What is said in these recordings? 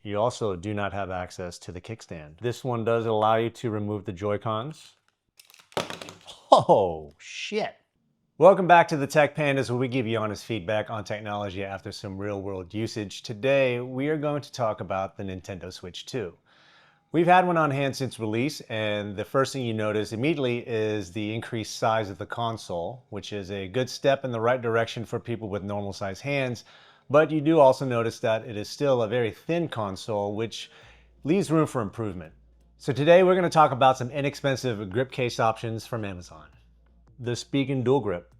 You also do not have access to the kickstand. This one does allow you to remove the Joy-Cons. Oh, shit. Welcome back to the Tech Pandas, where we give you honest feedback on technology after some real-world usage. Today, we are going to talk about the Nintendo Switch 2. We've had one on hand since release, and the first thing you notice immediately is the increased size of the console, which is a good step in the right direction for people with normal size hands. But you do also notice that it is still a very thin console, which leaves room for improvement. So today we're going to talk about some inexpensive grip case options from Amazon. The Spigen Dual Grip.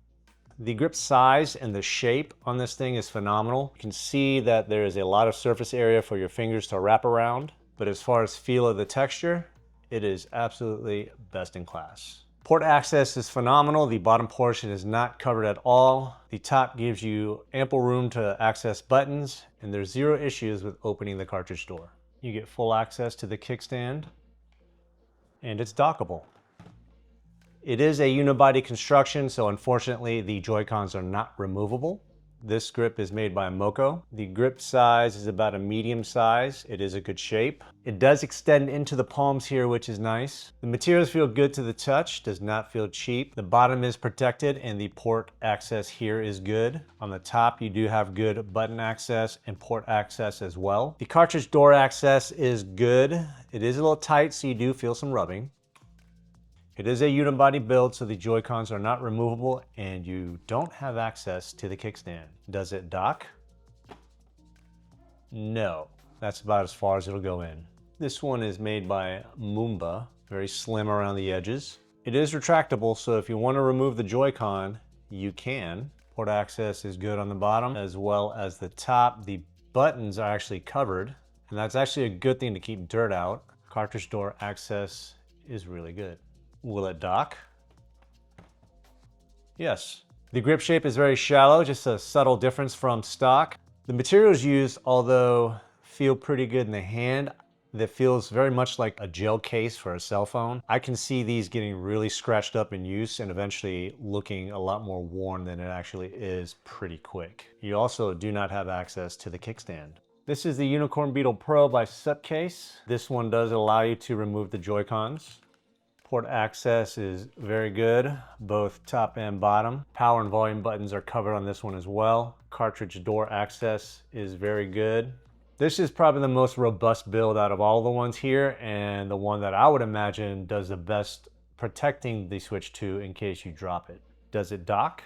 The grip size and the shape on this thing is phenomenal. You can see that there is a lot of surface area for your fingers to wrap around, but as far as feel of the texture, it is absolutely best in class. Port access is phenomenal. The bottom portion is not covered at all. The top gives you ample room to access buttons, and there's zero issues with opening the cartridge door. You get full access to the kickstand, and it's dockable. It is a unibody construction, so unfortunately the Joy-Cons are not removable. This grip is made by MoKo. The grip size is about a medium size. It is a good shape. It does extend into the palms here, which is nice. The materials feel good to the touch, does not feel cheap. The bottom is protected and the port access here is good. On the top, you do have good button access and port access as well. The cartridge door access is good. It is a little tight, so you do feel some rubbing. It is a unibody build, so the Joy-Cons are not removable, and you don't have access to the kickstand. Does it dock? No. That's about as far as it'll go in. This one is made by Mumba, very slim around the edges. It is retractable, so if you want to remove the Joy-Con, you can. Port access is good on the bottom, as well as the top. The buttons are actually covered, and that's actually a good thing to keep dirt out. Cartridge door access is really good. Will it dock? Yes. The grip shape is very shallow, just a subtle difference from stock. The materials used, although feel pretty good in the hand, that feels very much like a gel case for a cell phone. I can see these getting really scratched up in use and eventually looking a lot more worn than it actually is pretty quick. You also do not have access to the kickstand. This is the Unicorn Beetle Pro by Supcase. This one does allow you to remove the Joy-Cons. Port access is very good, both top and bottom. Power and volume buttons are covered on this one as well. Cartridge door access is very good. This is probably the most robust build out of all the ones here, and the one that I would imagine does the best protecting the Switch 2 in case you drop it. Does it dock?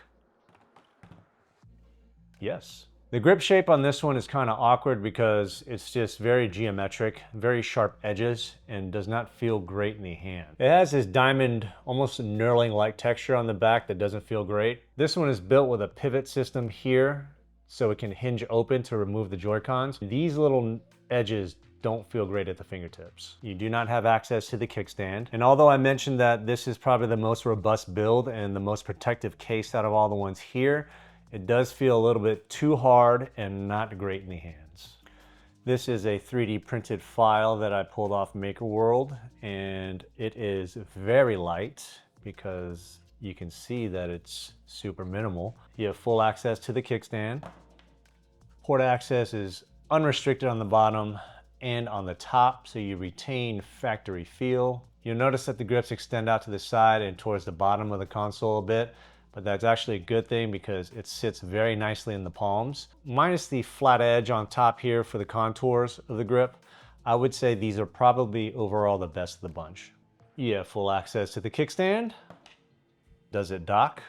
Yes. The grip shape on this one is kind of awkward because it's just very geometric, very sharp edges, and does not feel great in the hand. It has this diamond, almost knurling-like texture on the back that doesn't feel great. This one is built with a pivot system here, so it can hinge open to remove the Joy-Cons. These little edges don't feel great at the fingertips. You do not have access to the kickstand. And although I mentioned that this is probably the most robust build and the most protective case out of all the ones here, it does feel a little bit too hard and not great in the hands. This is a 3D printed file that I pulled off Maker World, and it is very light because you can see that it's super minimal. You have full access to the kickstand. Port access is unrestricted on the bottom and on the top, so you retain factory feel. You'll notice that the grips extend out to the side and towards the bottom of the console a bit, but that's actually a good thing because it sits very nicely in the palms. Minus the flat edge on top here for the contours of the grip, I would say these are probably overall the best of the bunch. You have full access to the kickstand. Does it dock?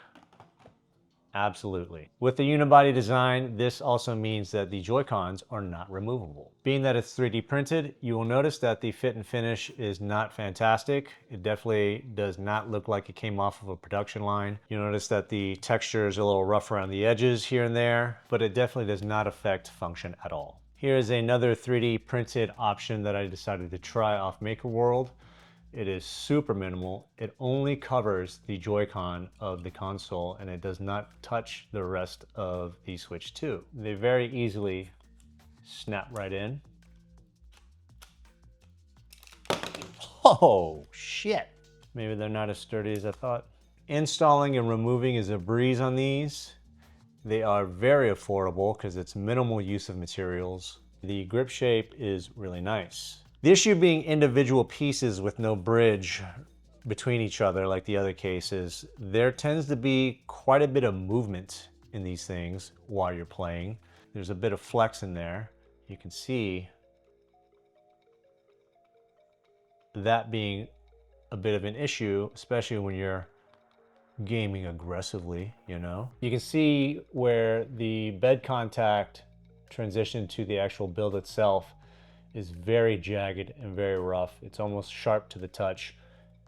Absolutely. With the unibody design, this also means that the Joy-Cons are not removable. Being that it's 3D printed, you will notice that the fit and finish is not fantastic. It definitely does not look like it came off of a production line. You'll notice that the texture is a little rough around the edges here and there, but it definitely does not affect function at all. Here's another 3D printed option that I decided to try off Maker World. It is super minimal. It only covers the Joy-Con of the console and it does not touch the rest of the Switch 2. They very easily snap right in. Oh, shit. Maybe they're not as sturdy as I thought. Installing and removing is a breeze on these. They are very affordable because it's minimal use of materials. The grip shape is really nice. The issue being individual pieces with no bridge between each other like the other cases, there tends to be quite a bit of movement in these things while you're playing. There's a bit of flex in there. You can see that being a bit of an issue, especially when you're gaming aggressively, you know? You can see where the bed contact transition to the actual build itself is very jagged and very rough. It's almost sharp to the touch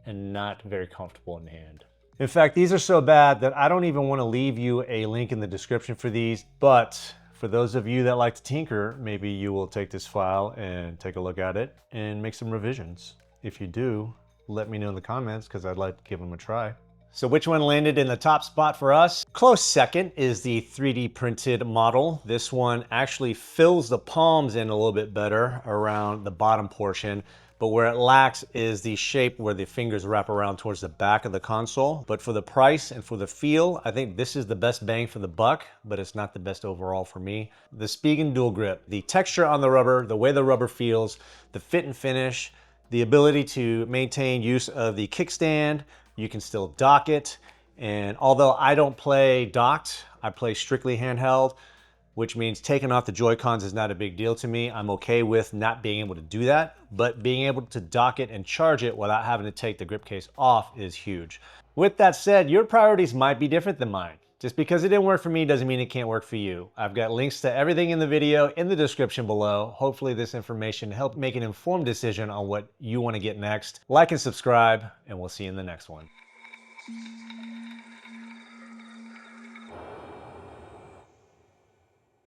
and not very comfortable in hand. In fact, these are so bad that I don't even want to leave you a link in the description for these, but for those of you that like to tinker, maybe you will take this file and take a look at it and make some revisions. If you do, let me know in the comments because I'd like to give them a try. So which one landed in the top spot for us? Close second is the 3D printed model. This one actually fills the palms in a little bit better around the bottom portion, but where it lacks is the shape where the fingers wrap around towards the back of the console. But for the price and for the feel, I think this is the best bang for the buck, but it's not the best overall for me. The Spigen dual grip, the texture on the rubber, the way the rubber feels, the fit and finish, the ability to maintain use of the kickstand. You can still dock it. And although I don't play docked, I play strictly handheld, which means taking off the Joy-Cons is not a big deal to me. I'm okay with not being able to do that, but being able to dock it and charge it without having to take the grip case off is huge. With that said, your priorities might be different than mine. Just because it didn't work for me doesn't mean it can't work for you. I've got links to everything in the video in the description below. Hopefully this information helped make an informed decision on what you want to get next. Like and subscribe, and we'll see you in the next one.